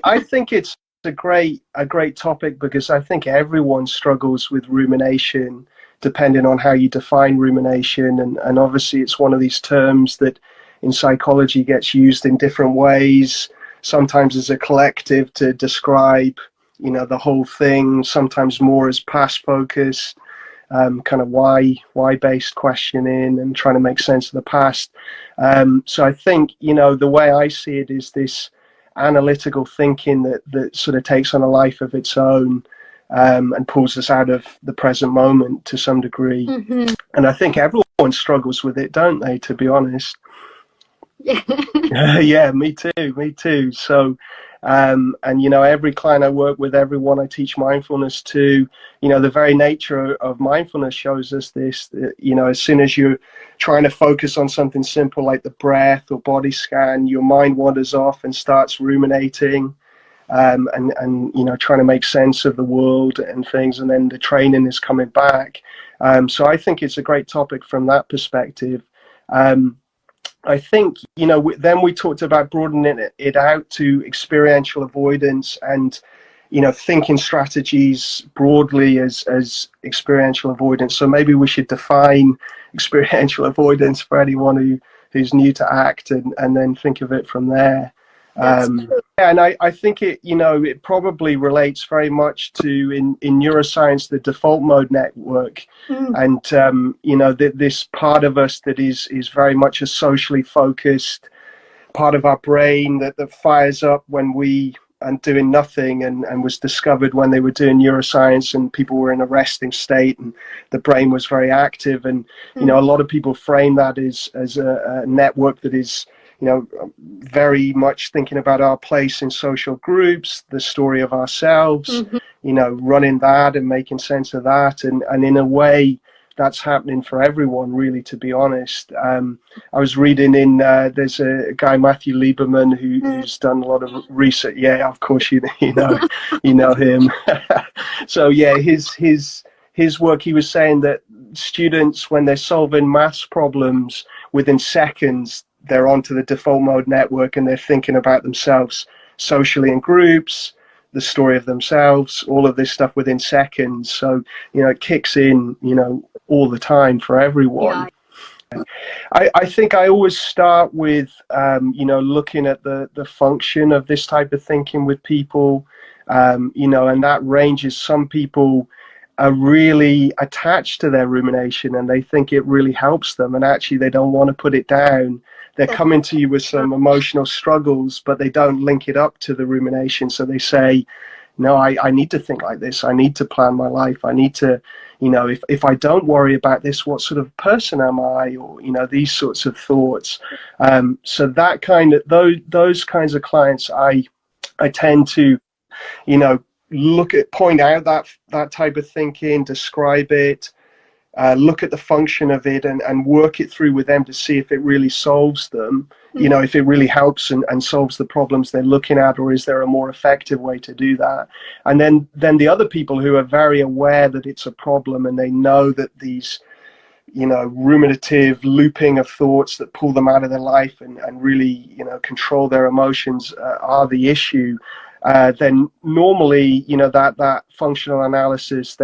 I think it's a great topic, because I think everyone struggles with rumination, depending on how you define rumination. And obviously it's one of these terms that in psychology gets used in different ways, sometimes as a collective to describe, the whole thing, sometimes more as past focus, kind of why based questioning and trying to make sense of the past. So I think, the way I see it is this analytical thinking that sort of takes on a life of its own, and pulls us out of the present moment to some degree. Mm-hmm. And I think everyone struggles with it, don't they, to be honest? Yeah. Yeah, me too. So, and every client I work with, everyone I teach mindfulness to, the very nature of mindfulness shows us this, that, as soon as you're trying to focus on something simple like the breath or body scan, your mind wanders off and starts ruminating, and trying to make sense of the world and things, and then the training is coming back. So I think it's a great topic from that perspective. I think, then we talked about broadening it out to experiential avoidance and, thinking strategies broadly as experiential avoidance. So maybe we should define experiential avoidance for anyone who's new to ACT, and then think of it from there. And I think it probably relates very much to, in neuroscience, the default mode network. And, this part of us that is very much a socially focused part of our brain that fires up when we are doing nothing, and was discovered when they were doing neuroscience and people were in a resting state and the brain was very active. And, a lot of people frame that as a network that is, very much thinking about our place in social groups, the story of ourselves, running that and making sense of that. And in a way, that's happening for everyone, really, to be honest. I was reading there's a guy, Matthew Lieberman, who's done a lot of research. Yeah, of course, you know him. So yeah, his work, he was saying that students, when they're solving maths problems, within seconds, they're onto the default mode network and they're thinking about themselves socially in groups, the story of themselves, all of this stuff within seconds. So, it kicks in, all the time for everyone. Yeah. I think I always start with, looking at the function of this type of thinking with people, and that ranges. Some people are really attached to their rumination and they think it really helps them, and actually they don't want to put it down. They're coming to you with some emotional struggles, but they don't link it up to the rumination. So they say, no, I need to think like this. I need to plan my life. I need to, if I don't worry about this, what sort of person am I? Or, these sorts of thoughts. So that kind of, those kinds of clients, I tend to, point out that type of thinking, describe it, look at the function of it, and work it through with them to see if it really solves them, if it really helps and solves the problems they're looking at, or is there a more effective way to do that. And then the other people who are very aware that it's a problem, and they know that these, ruminative looping of thoughts that pull them out of their life and really, control their emotions are the issue, then normally, that functional analysis,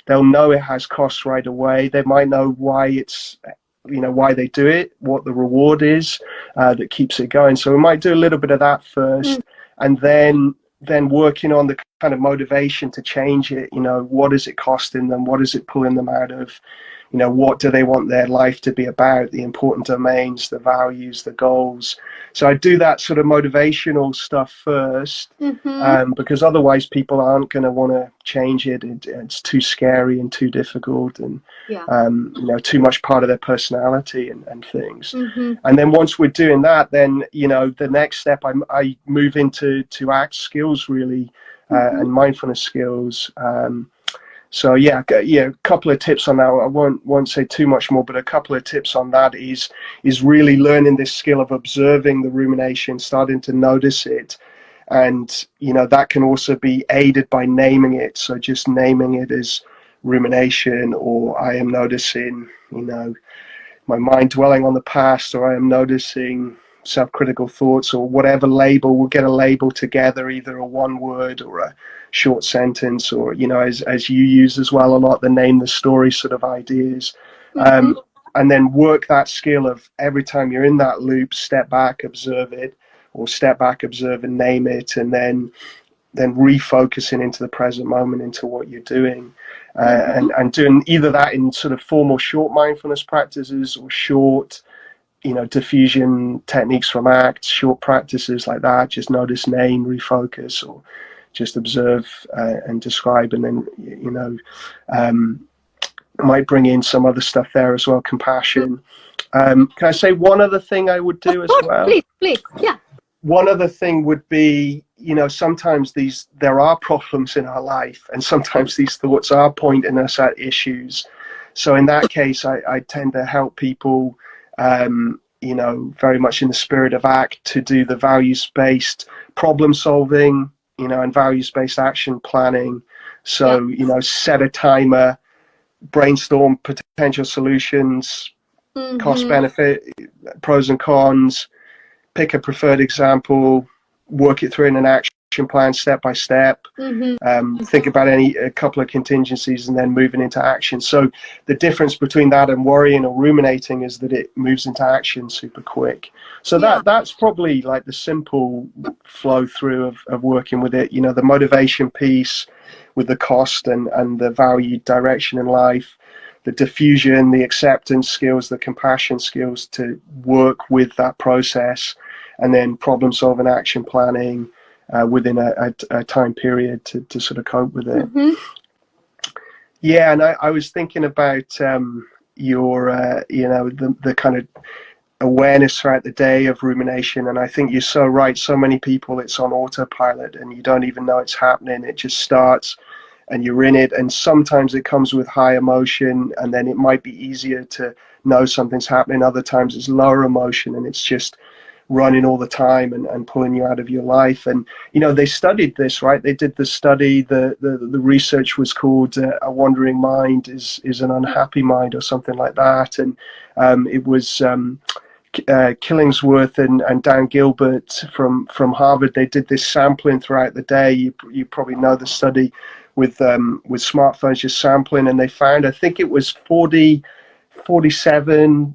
they'll know it has costs right away. They might know why it's, why they do it, what the reward is that keeps it going. So we might do a little bit of that first, and then working on the kind of motivation to change it. What is it costing them? What is it pulling them out of? What do they want their life to be about? The important domains, the values, the goals. So I do that sort of motivational stuff first, because otherwise people aren't going to want to change it. It's too scary and too difficult, and too much part of their personality and things. And then once we're doing that, then the next step, I move into ACT skills, really, and mindfulness skills. So yeah, a couple of tips on that. I won't say too much more, but a couple of tips on that is really learning this skill of observing the rumination, starting to notice it. And, that can also be aided by naming it. So just naming it as rumination, or I am noticing, my mind dwelling on the past, or I am noticing self-critical thoughts or whatever label. We'll get a label together, either a one word or a short sentence, or, you know, as you use as well a lot, the name the story sort of ideas. And then work that skill of every time you're in that loop, step back, observe it, or step back, observe and name it, and then refocusing into the present moment, into what you're doing, and doing either that in sort of formal short mindfulness practices or short, you know, diffusion techniques from ACT, short practices like that. Just notice, name, refocus, or just observe and describe, and then, you know, might bring in some other stuff there as well, compassion. Can I say one other thing I would do as well? Please, yeah. One other thing would be, you know, sometimes there are problems in our life, and sometimes these thoughts are pointing us at issues. So in that case, I tend to help people, you know, very much in the spirit of ACT, to do the values-based problem solving, you know, and values-based action planning. So, you know, set a timer, brainstorm potential solutions, cost benefit, pros and cons, pick a preferred example, work it through in an action plan step by step, think about a couple of contingencies, and then moving into action. So the difference between that and worrying or ruminating is that it moves into action super quick. So that's probably like the simple flow through of working with it. You know, the motivation piece with the cost and the value direction in life, the diffusion, the acceptance skills, the compassion skills to work with that process, and then problem solving, action planning within a time period to sort of cope with it. Yeah, and I was thinking about your, you know, the kind of awareness throughout the day of rumination, and I think you're so right. So many people, it's on autopilot and you don't even know it's happening. It just starts and you're in it, and sometimes it comes with high emotion, and then it might be easier to know something's happening. Other times it's lower emotion and it's just running all the time and pulling you out of your life. And, you know, they studied this, right? They did the study, the research was called A Wandering Mind is an Unhappy Mind, or something like that. And it was Killingsworth and Dan Gilbert from Harvard. They did this sampling throughout the day. You probably know the study with smartphones, just sampling, and they found, I think it was 47,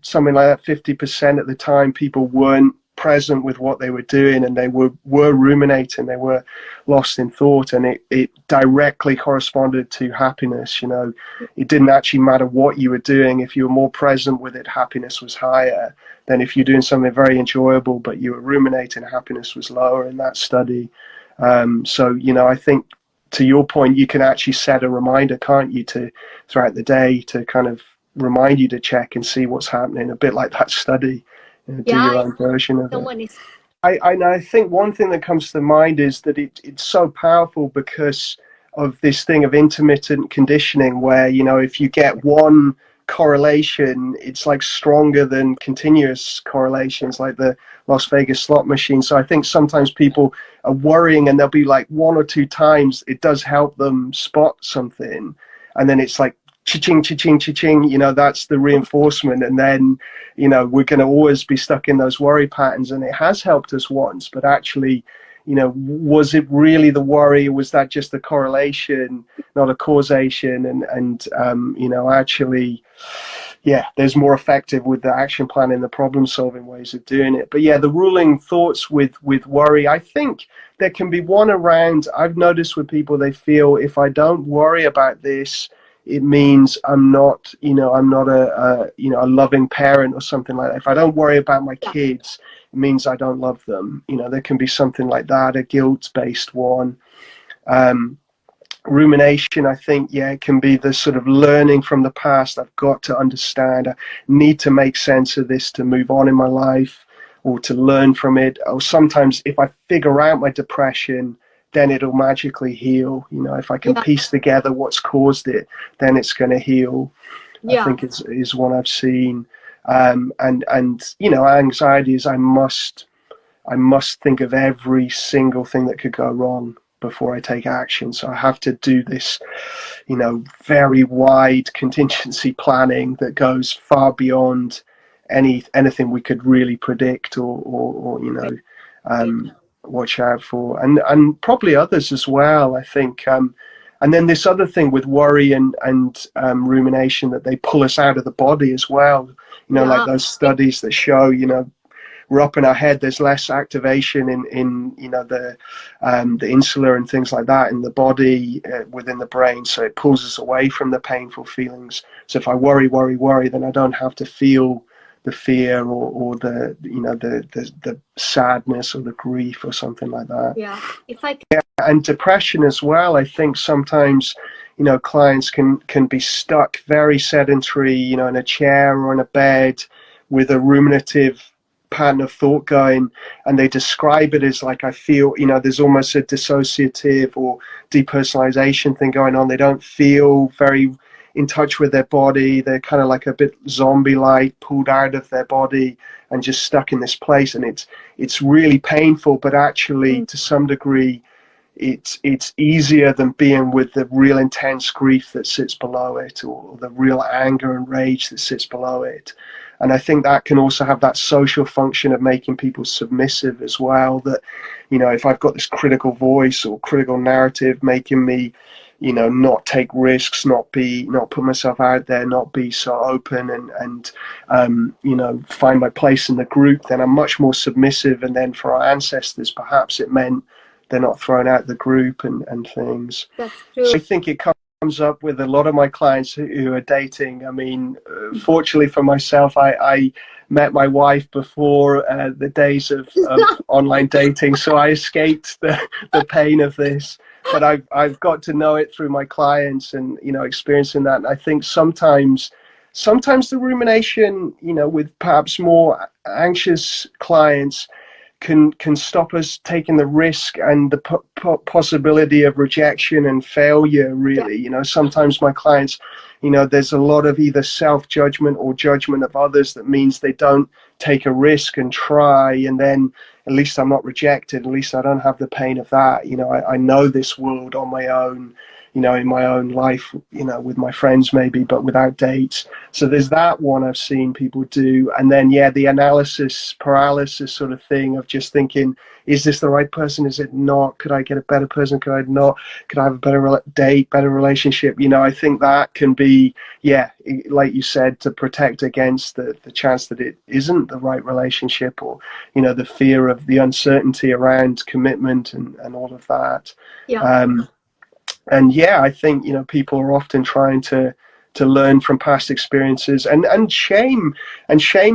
something like that, 50% at the time, people weren't present with what they were doing, and they were ruminating, they were lost in thought, and it directly corresponded to happiness. You know, it didn't actually matter what you were doing. If you were more present with it, happiness was higher than if you're doing something very enjoyable but you were ruminating, happiness was lower in that study. So, you know, I think, to your point, you can actually set a reminder, can't you, to throughout the day, to kind of remind you to check and see what's happening, a bit like that study. You know, do your own version of it. I think one thing that comes to mind is that it's so powerful because of this thing of intermittent conditioning, where, you know, if you get one correlation, it's like stronger than continuous correlations, like the Las Vegas slot machine. So I think sometimes people are worrying, and there'll be like one or two times it does help them spot something, and then it's like cha-ching, cha-ching, cha-ching, you know, that's the reinforcement. And then, you know, we're going to always be stuck in those worry patterns, and it has helped us once, but actually, you know, was it really the worry? Was that just a correlation, not a causation? And you know, actually, yeah, there's more effective with the action plan and the problem solving ways of doing it. But yeah, the ruling thoughts with worry, I think there can be one around, I've noticed with people, they feel, if I don't worry about this, it means I'm not, you know, I'm not a you know, a loving parent or something like that. If I don't worry about my kids, it means I don't love them. You know, there can be something like that, a guilt-based one. Rumination, I think, yeah, it can be the sort of learning from the past. I've got to understand, I need to make sense of this to move on in my life, or to learn from it. Or sometimes if I figure out my depression, then it'll magically heal. You know, if I can piece together what's caused it, then it's going to heal. I think is one I've seen. And you know, anxiety is I must think of every single thing that could go wrong before I take action. So I have to do this, you know, very wide contingency planning that goes far beyond anything we could really predict or watch out for, and probably others as well, I think. And then this other thing with worry and rumination, that they pull us out of the body as well. Like those studies that show, we're up in our head, there's less activation in the insula and things like that in the body, within the brain, so it pulls us away from the painful feelings. So if I worry, then I don't have to feel the fear or the sadness or the grief or something like that. And depression as well. I think sometimes clients can be stuck very sedentary, in a chair or in a bed with a ruminative pattern of thought going, and they describe it as like, I feel, there's almost a dissociative or depersonalization thing going on. They don't feel very in touch with their body. They're kind of like a bit zombie-like, pulled out of their body and just stuck in this place, and it's really painful, but actually to some degree it's easier than being with the real intense grief that sits below it, or the real anger and rage that sits below it. And I think that can also have that social function of making people submissive as well, that if I've got this critical voice or critical narrative making me not take risks, not put myself out there, not be so open and find my place in the group, then I'm much more submissive. And then for our ancestors, perhaps it meant they're not thrown out the group and things. That's true. So I think it comes up with a lot of my clients who are dating. I mean, fortunately for myself, I met my wife before the days of online dating, so I escaped the pain of this. But I've got to know it through my clients and experiencing that. And I think sometimes the rumination, with perhaps more anxious clients, can stop us taking the risk and the possibility of rejection and failure, really. Sometimes my clients, there's a lot of either self-judgment or judgment of others that means they don't take a risk and try, and then at least I'm not rejected, at least I don't have the pain of that. I know this world on my own, in my own life, with my friends maybe, but without dates. So there's that one I've seen people do. And then, the analysis paralysis sort of thing of just thinking, is this the right person? Is it not? Could I get a better person? Could I not? Could I have a better date, better relationship? I think that can be, like you said, to protect against the chance that it isn't the right relationship, or, the fear of the uncertainty around commitment and all of that. And I think people are often trying to learn from past experiences, and shame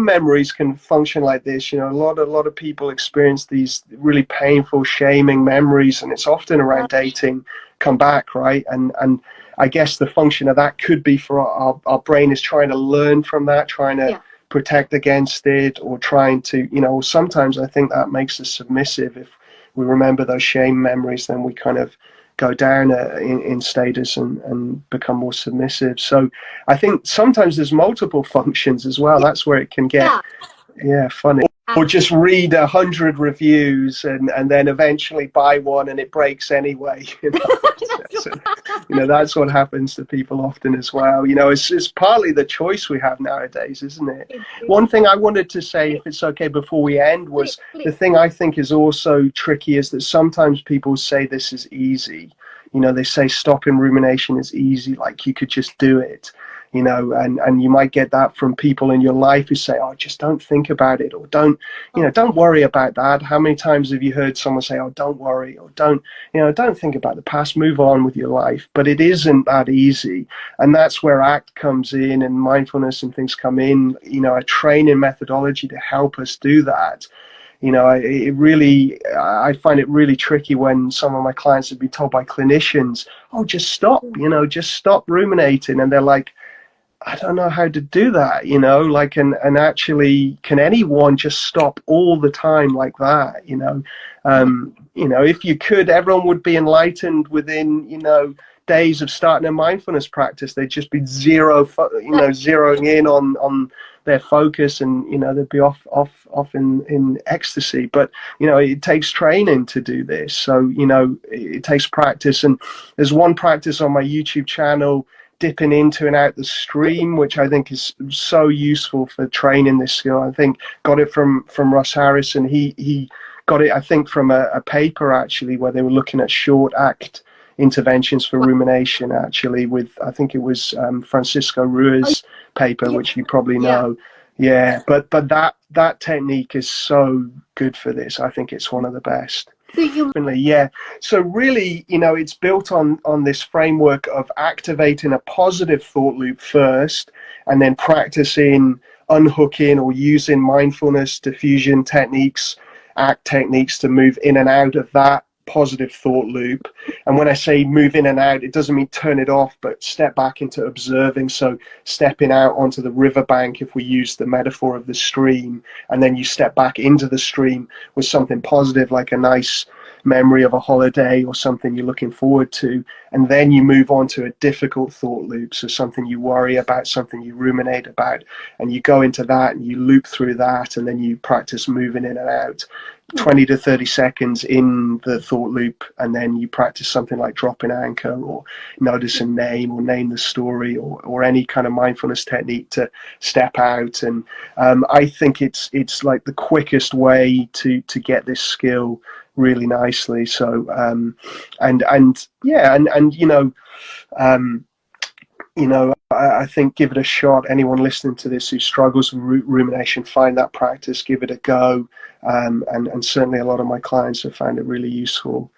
memories can function like this. A lot of people experience these really painful, shaming memories, and it's often around dating come back, right? And I guess the function of that could be for our brain is trying to learn from that, trying to protect against it, or trying to sometimes I think that makes us submissive. If we remember those shame memories, then we kind of go down in status and become more submissive. So I think sometimes there's multiple functions as well. That's where it can get funny. Or just read 100 reviews and then eventually buy one and it breaks anyway. That's what happens to people often as well. It's partly the choice we have nowadays, isn't it? One thing I wanted to say, if it's okay, before we end, was the thing I think is also tricky is that sometimes people say this is easy. They say stopping rumination is easy, like you could just do it. And you might get that from people in your life who say, oh, just don't think about it, or don't worry about that. How many times have you heard someone say, oh, don't worry, or don't think about the past, move on with your life? But it isn't that easy. And that's where ACT comes in, and mindfulness and things come in, a training methodology to help us do that. I find it really tricky when some of my clients have been told by clinicians, oh, just stop ruminating. And they're like, I don't know how to do that, and actually, can anyone just stop all the time like that? If you could, everyone would be enlightened within, days of starting a mindfulness practice. They'd just be zeroing in on their focus, and they'd be off in ecstasy. But it takes training to do this, so it takes practice. And there's one practice on my YouTube channel dipping into and out the stream, which I think is so useful for training this skill. I think got it from Russ Harrison. He got it, I think, from a paper actually where they were looking at short act interventions for rumination, actually, with, I think it was Francisco Ruiz paper, which you probably know. Yeah, but that technique is so good for this. I think it's one of the best. Yeah. So really, it's built on this framework of activating a positive thought loop first, and then practicing unhooking or using mindfulness, diffusion techniques, ACT techniques to move in and out of that positive thought loop. And when I say move in and out, it doesn't mean turn it off, but step back into observing. So stepping out onto the riverbank, if we use the metaphor of the stream, and then you step back into the stream with something positive, like a nice memory of a holiday or something you're looking forward to, and then you move on to a difficult thought loop, so something you worry about, something you ruminate about, and you go into that and you loop through that, and then you practice moving in and out 20 to 30 seconds in the thought loop, and then you practice something like dropping anchor or notice a name or name the story, or any kind of mindfulness technique to step out. And I think it's like the quickest way to get this skill really nicely. So I think give it a shot. Anyone listening to this who struggles with rumination, find that practice, give it a go. And certainly a lot of my clients have found it really useful.